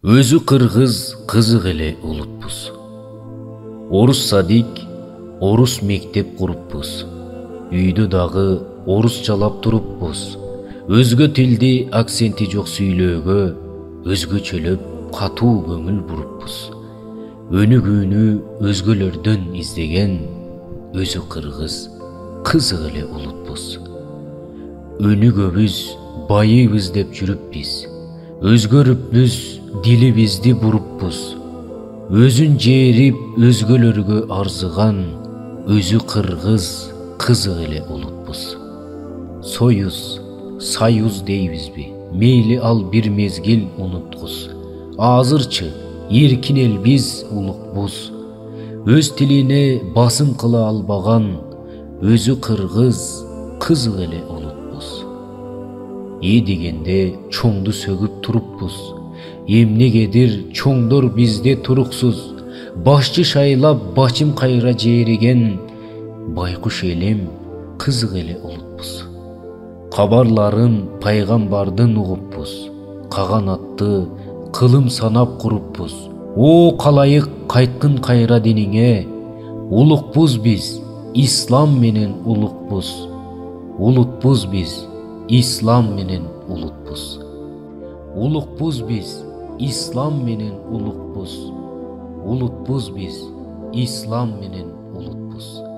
Өзү кыргыз, кызык эле улутпуз. Орус садик, орус мектеп куруппуз. Үйдө дагы орусчалап туруппуз. Өзгө тилди акценти жок сүйлөөгө өзгөчөлөп катуу көңүл буруппуз. Өнүгүүнү өзгөлөрдөн издеген өзү кыргыз, кызык эле улутпуз. Өнүгөбүз, байыбыз деп жүрүппүз. Өзгөрүппүз, дилибизди буруппуз. Өзүн жээрип өзгөлөргө арзыган өзү кыргыз, кызык эле улутпуз. Союз, союз дейбизби? Мейли ал бир мезгил унуткуз. Азырчы эркин элбиз, улукбуз. Өз тилине басым кыла албаган өзү кыргыз, кызык эле улутпуз. Дегенде чоңду сөгүп туруппуз. Эмнегедир чоңдор бизде туруксуз. Башчы шайлап бачым кайра жээриген байкуш элем, кызык эле улутпуз. Кабарларын пайгамбардын угуппуз. Каганатты кылым санап куруппуз. О калайык, кайткын кайра диниңе. Улукпуз биз, ислам менен улукпуз. Улутпуз биз, ислам менен улутпуз. Улукпуз биз, ислам менен улукпуз. Улутпуз биз, ислам менен улутпуз.